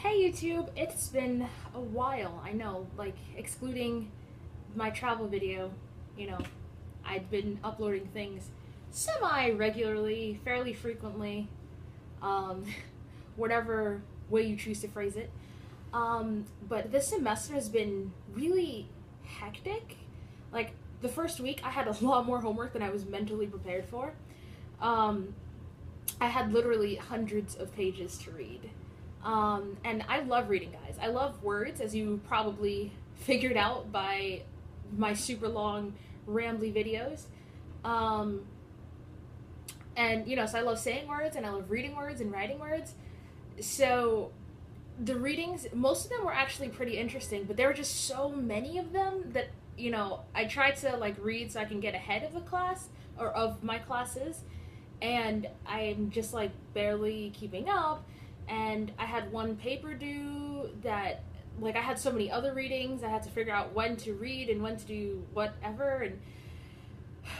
Hey YouTube, it's been a while, I know, like excluding my travel video, you know, I'd been uploading things semi-regularly, fairly frequently, um, whatever way you choose to phrase it. But this semester has been really hectic. Like, the first week I had a lot more homework than I was mentally prepared for. Um, I had literally hundreds of pages to read. And I love reading, guys. I love words, as you probably figured out by my super long, rambly videos. Um, so I love saying words and I love reading words and writing words. So the readings, most of them were actually pretty interesting, but there were just so many of them that, I tried to like read so I can get ahead of the class or of my classes, and I'm just like barely keeping up. And I had one paper due that, like, I had so many other readings. I had to figure out when to read and when to do whatever, and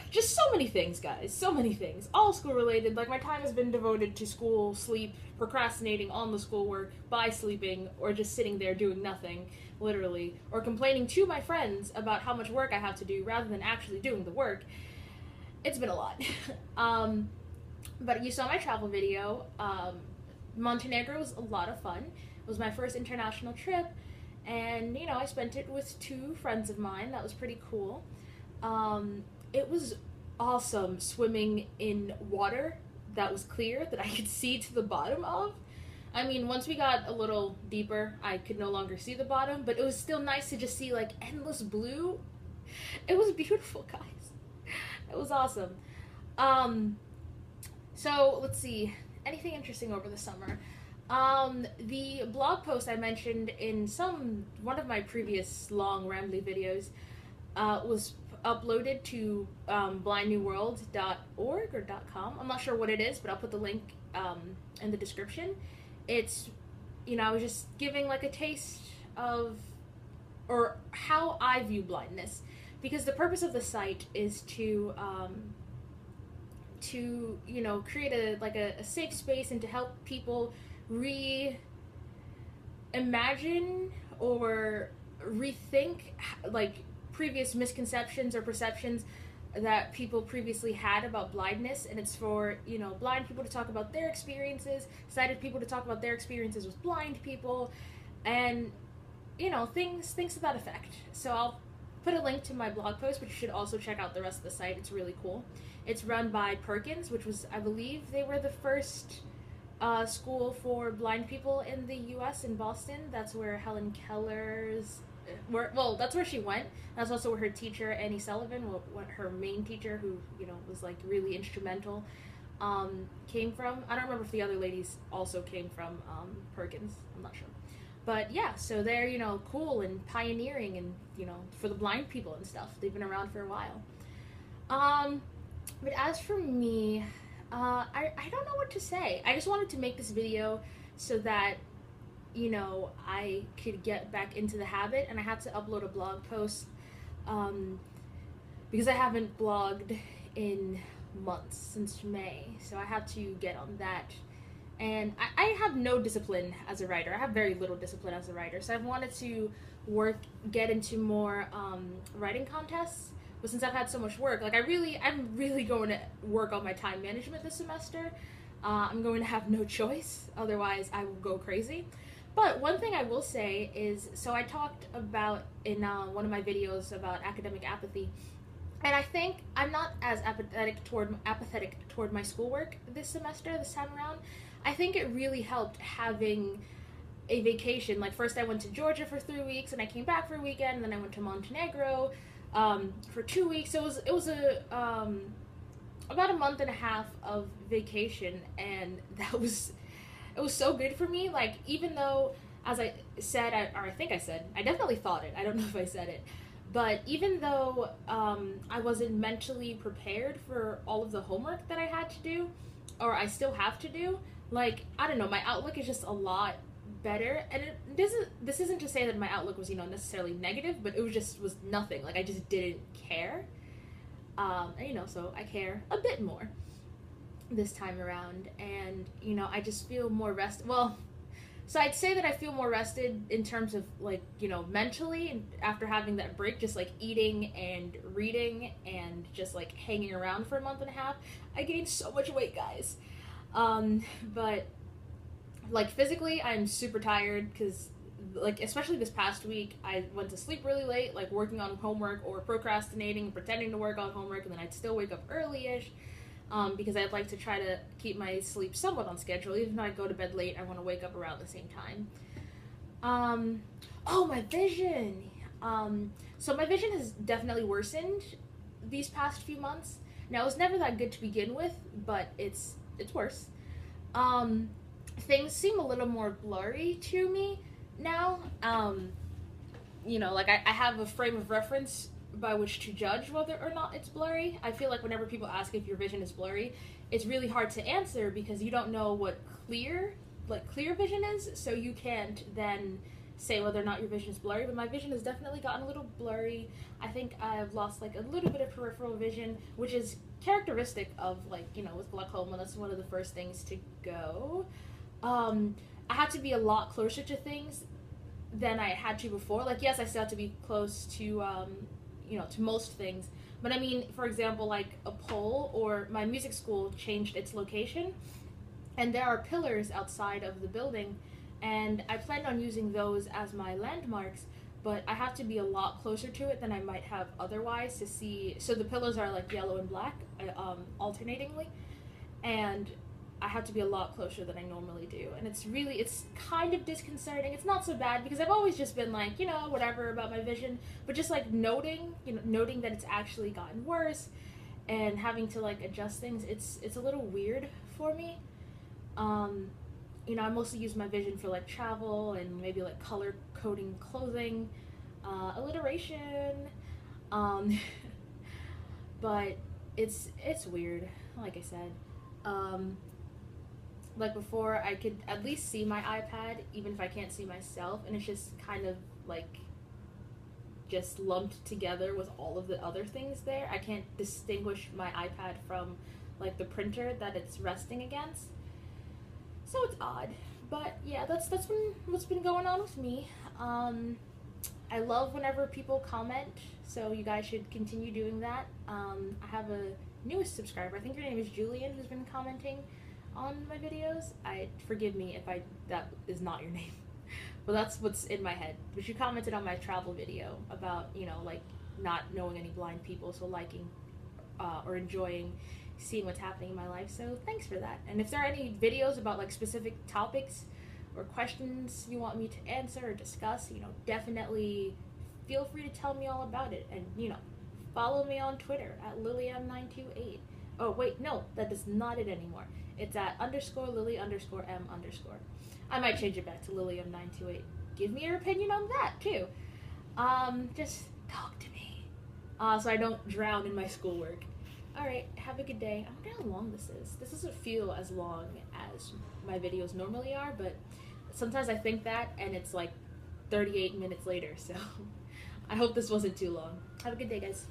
just so many things, guys. So many things. All school related. Like, my time has been devoted to school, sleep, procrastinating on the schoolwork by sleeping, or just sitting there doing nothing, literally, or complaining to my friends about how much work I have to do rather than actually doing the work. It's been a lot. But you saw my travel video. Montenegro was a lot of fun. It was my first international trip, and I spent it with two friends of mine. That was pretty cool. It was awesome swimming in water that was clear that I could see to the bottom of. I mean, once we got a little deeper, I could no longer see the bottom, but it was still nice to just see like endless blue. It was beautiful, guys. It was awesome. Um, so let's see. Anything interesting over the summer? The blog post I mentioned in one of my previous long rambly videos was uploaded to blindnewworld.org or .com. I'm not sure what it is, but I'll put the link in the description. It's, I was just giving like a taste of or how I view blindness, because the purpose of the site is to create a safe space and to help people reimagine or rethink like previous misconceptions or perceptions that people previously had about blindness. And it's for blind people to talk about their experiences, sighted people to talk about their experiences with blind people, and things to that effect. So I'll put a link to my blog post, but you should also check out the rest of the site. It's really cool. It's run by Perkins, which was, I believe, they were the first school for blind people in the U.S. in Boston. That's where Helen Keller's, that's where she went. That's also where her teacher, Annie Sullivan, her main teacher, who was like really instrumental, came from. I don't remember if the other ladies also came from Perkins. I'm not sure. But yeah, so they're, cool and pioneering and, for the blind people and stuff. They've been around for a while. But as for me, I don't know what to say. I just wanted to make this video so that, I could get back into the habit, and I had to upload a blog post, because I haven't blogged in months, since May. So I had to get on that. And I have no discipline as a writer. I have very little discipline as a writer. So I've wanted to get into more writing contests. But since I've had so much work, like I'm really going to work on my time management this semester. I'm going to have no choice. Otherwise, I will go crazy. But one thing I will say is, so I talked about in one of my videos about academic apathy. And I think I'm not as apathetic toward my schoolwork this time around. I think it really helped having a vacation. Like, first I went to Georgia for 3 weeks, and I came back for a weekend, and then I went to Montenegro for 2 weeks. So it was about a month and a half of vacation, and it was so good for me. Like, even though, as I said, I definitely thought it. I don't know if I said it. But even though I wasn't mentally prepared for all of the homework that I had to do, or I still have to do, like, I don't know, my outlook is just a lot better. And this isn't to say that my outlook was, necessarily negative, but it was nothing. Like, I just didn't care. So I care a bit more this time around. And, I just feel more well, So I'd say that I feel more rested in terms of like, you know, mentally, and after having that break, just like eating and reading and just like hanging around for a month and a half. I gained so much weight, guys. But like physically, I'm super tired because like especially this past week, I went to sleep really late, like working on homework or procrastinating, pretending to work on homework, and then I'd still wake up early-ish. Because I'd like to try to keep my sleep somewhat on schedule. Even though I go to bed late, I want to wake up around the same time. Oh, my vision. So my vision has definitely worsened these past few months. Now, it was never that good to begin with, but it's worse. Things seem a little more blurry to me now. You know, like I have a frame of reference by which to judge whether or not it's blurry. I feel like whenever people ask if your vision is blurry, it's really hard to answer because you don't know what clear vision is, so you can't then say whether or not your vision is blurry. But my vision has definitely gotten a little blurry. I think I've lost like a little bit of peripheral vision, which is characteristic of like, you know, with glaucoma. That's one of the first things to go. I had to be a lot closer to things than I had to before. Like, yes, I still have to be close to you know, to most things, but I mean, for example, like a pole, or my music school changed its location, and there are pillars outside of the building, and I planned on using those as my landmarks, but I have to be a lot closer to it than I might have otherwise to see. So the pillars are like yellow and black, alternatingly, and I have to be a lot closer than I normally do, and it's kind of disconcerting. It's not so bad because I've always just been like, you know, whatever about my vision, but just like noting that it's actually gotten worse and having to like adjust things, it's a little weird for me. You know, I mostly use my vision for like travel and maybe like color coding clothing, alliteration, but it's weird, like I said. Like before, I could at least see my iPad even if I can't see myself, and it's just kind of like just lumped together with all of the other things there. I can't distinguish my iPad from like the printer that it's resting against, so it's odd. But yeah, that's what's been going on with me. I love whenever people comment, so you guys should continue doing that. I have a newest subscriber. I think your name is Julian, who's been commenting on my videos. Forgive me if that is not your name, but that's what's in my head. But you commented on my travel video about, you know, like not knowing any blind people, so liking or enjoying seeing what's happening in my life. So thanks for that. And if there are any videos about like specific topics or questions you want me to answer or discuss, you know, definitely feel free to tell me all about it. And, you know, follow me on Twitter at LilyM928. Oh wait, no, that is not it anymore. It's at _Lily_M_. I might change it back to LilyM928. Give me your opinion on that too. Just talk to me, so I don't drown in my schoolwork. All right, have a good day. I wonder how long this is. This doesn't feel as long as my videos normally are, but sometimes I think that, and it's like 38 minutes later. So I hope this wasn't too long. Have a good day, guys.